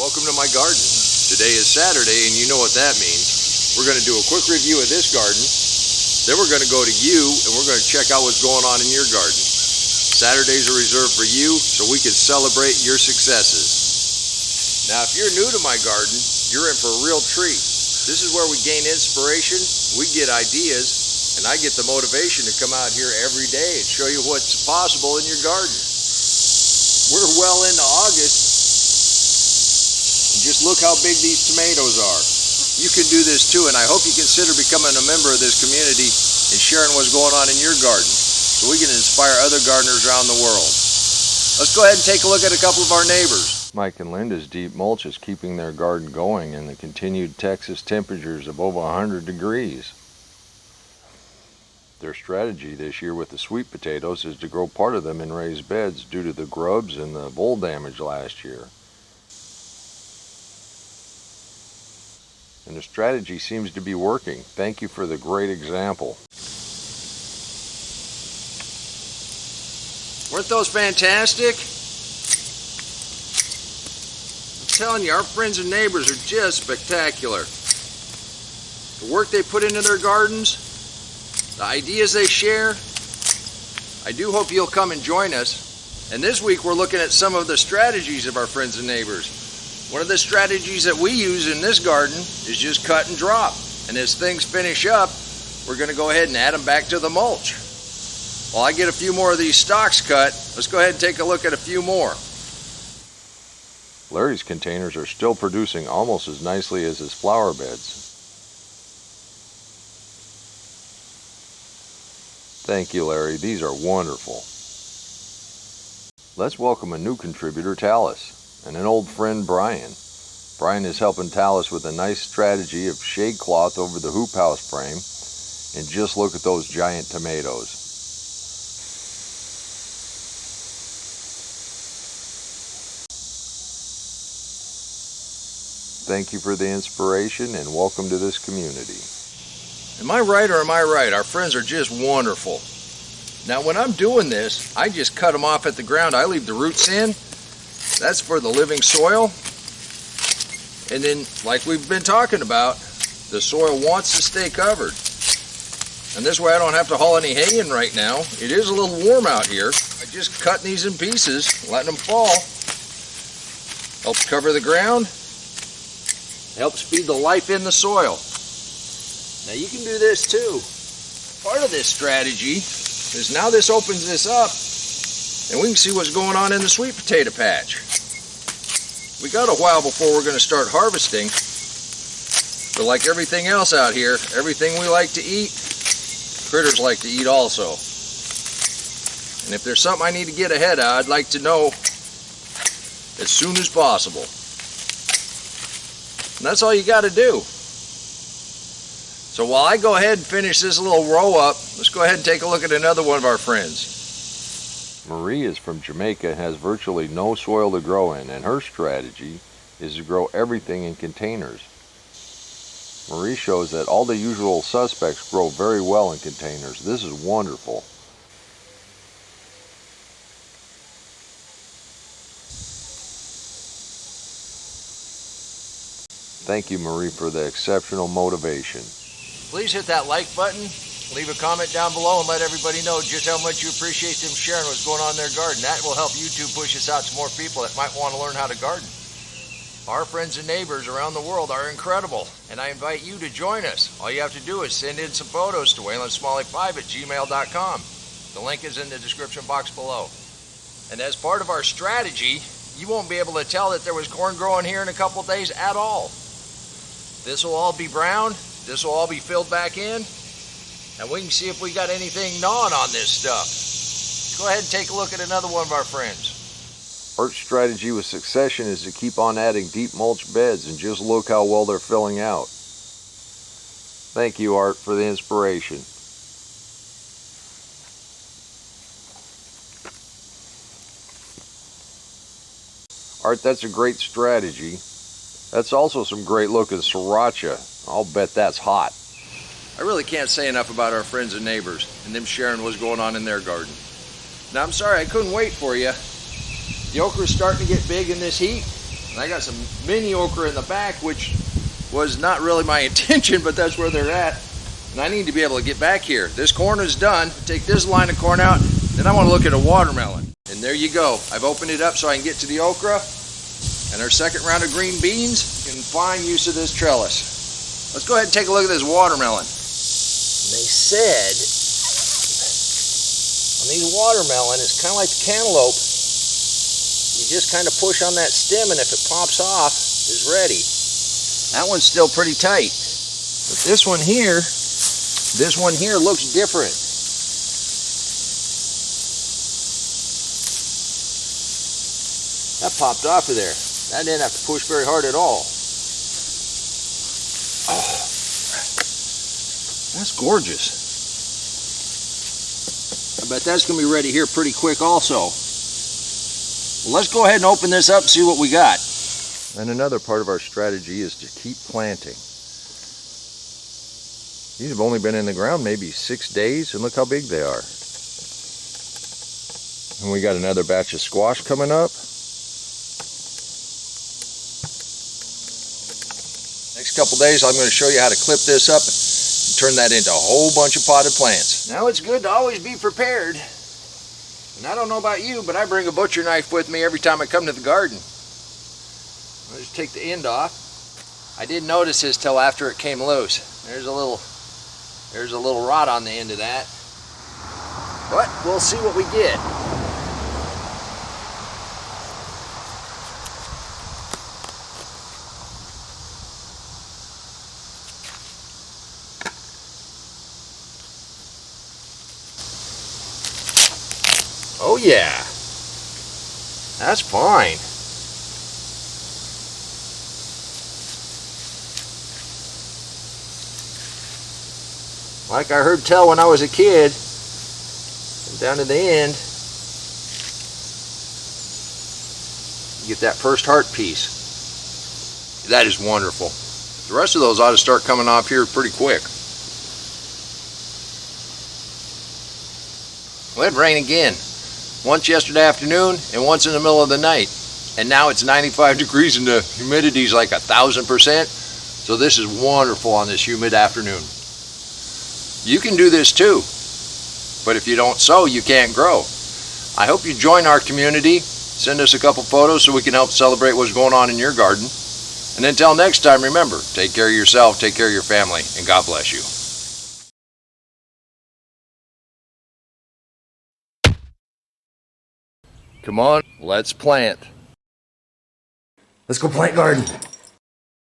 welcome to my garden. Today is Saturday, and you know what that means. We're going to do a quick review of this garden, then we're going to go to you, and we're going to check out what's going on in your garden. Saturdays are reserved for you, so we can celebrate your successes. Now, if you're new to my garden, you're in for a real treat. This is where we gain inspiration, we get ideas, and I get the motivation to come out here every day and show you what's possible in your garden. We're well into August, and just look how big these tomatoes are. You can do this too, and I hope you consider becoming a member of this community and sharing what's going on in your garden, so we can inspire other gardeners around the world. Let's go ahead and take a look at a couple of our neighbors. Mike and Linda's deep mulch is keeping their garden going in the continued Texas temperatures of over 100 degrees. Their strategy this year with the sweet potatoes is to grow part of them in raised beds due to the grubs and the vole damage last year. And the strategy seems to be working. Thank you for the great example. Weren't those fantastic? I'm telling you, our friends and neighbors are just spectacular. The work they put into their gardens, the ideas they share. I do hope you'll come and join us. And this week we're looking at some of the strategies of our friends and neighbors. One of the strategies that we use in this garden is just cut and drop. And as things finish up, we're going to go ahead and add them back to the mulch. While I get a few more of these stalks cut, let's go ahead and take a look at a few more. Larry's containers are still producing almost as nicely as his flower beds. Thank you, Larry. These are wonderful. Let's welcome a new contributor, Talus, and an old friend, Brian. Brian is helping Talus with a nice strategy of shade cloth over the hoop house frame, and just look at those giant tomatoes. Thank you for the inspiration and welcome to this community. Am I right or am I right? Our friends are just wonderful. Now when I'm doing this, I just cut them off at the ground. I leave the roots in. That's for the living soil. And then, like we've been talking about, the soil wants to stay covered. And this way I don't have to haul any hay in right now. It is a little warm out here. I just cut these in pieces, letting them fall. Helps cover the ground. Helps feed the life in the soil. Now you can do this too. Part of this strategy is now this opens this up and we can see what's going on in the sweet potato patch. We got a while before we're going to start harvesting, but like everything else out here, everything we like to eat, critters like to eat also. And if there's something I need to get ahead of, I'd like to know as soon as possible. And that's all you got to do. So while I go ahead and finish this little row up, let's go ahead and take a look at another one of our friends. Marie is from Jamaica and has virtually no soil to grow in, and her strategy is to grow everything in containers. Marie shows that all the usual suspects grow very well in containers. This is wonderful. Thank you, Marie, for the exceptional motivation. Please hit that like button, leave a comment down below, and let everybody know just how much you appreciate them sharing what's going on in their garden. That will help YouTube push us out to more people that might want to learn how to garden. Our friends and neighbors around the world are incredible, and I invite you to join us. All you have to do is send in some photos to WaylandSmalley5@gmail.com. The link is in the description box below. And as part of our strategy, you won't be able to tell that there was corn growing here in a couple days at all. This will all be brown. This will all be filled back in, and we can see if we got anything gnawing on this stuff. Go ahead and take a look at another one of our friends. Art's strategy with succession is to keep on adding deep mulch beds, and just look how well they're filling out. Thank you, Art, for the inspiration. Art, that's a great strategy. That's also some great looking sriracha. I'll bet that's hot. I really can't say enough about our friends and neighbors and them sharing what's going on in their garden. Now I'm sorry I couldn't wait for you. The okra's starting to get big in this heat. And I got some mini okra in the back, which was not really my intention, but that's where they're at. And I need to be able to get back here. This corn is done. Take this line of corn out. Then I want to look at a watermelon. And there you go. I've opened it up so I can get to the okra. And our second round of green beans in fine use of this trellis. Let's go ahead and take a look at this watermelon. They said on these watermelon, it's kind of like the cantaloupe. You just kind of push on that stem, and if it pops off, it's ready. That one's still pretty tight. But this one here looks different. That popped off of there. I didn't have to push very hard at all. Oh, that's gorgeous. I bet that's going to be ready here pretty quick also. Well, let's go ahead and open this up and see what we got. And another part of our strategy is to keep planting. These have only been in the ground maybe 6 days, and look how big they are. And we got another batch of squash coming up. Next couple days I'm going to show you how to clip this up and turn that into a whole bunch of potted plants. Now it's good to always be prepared. And I don't know about you, but I bring a butcher knife with me every time I come to the garden. I'll just take the end off. I didn't notice this till after it came loose. There's a little rot on the end of that. But we'll see what we get. Oh yeah, that's fine. Like I heard tell when I was a kid, down to the end, you get that first heart piece. That is wonderful. The rest of those ought to start coming off here pretty quick. Well, it rained again. Once yesterday afternoon and once in the middle of the night. And now it's 95 degrees and the humidity's like 1,000%. So this is wonderful on this humid afternoon. You can do this too. But if you don't sow, you can't grow. I hope you join our community. Send us a couple photos so we can help celebrate what's going on in your garden. And until next time, remember, take care of yourself, take care of your family, and God bless you. Come on, let's plant. Let's go plant garden.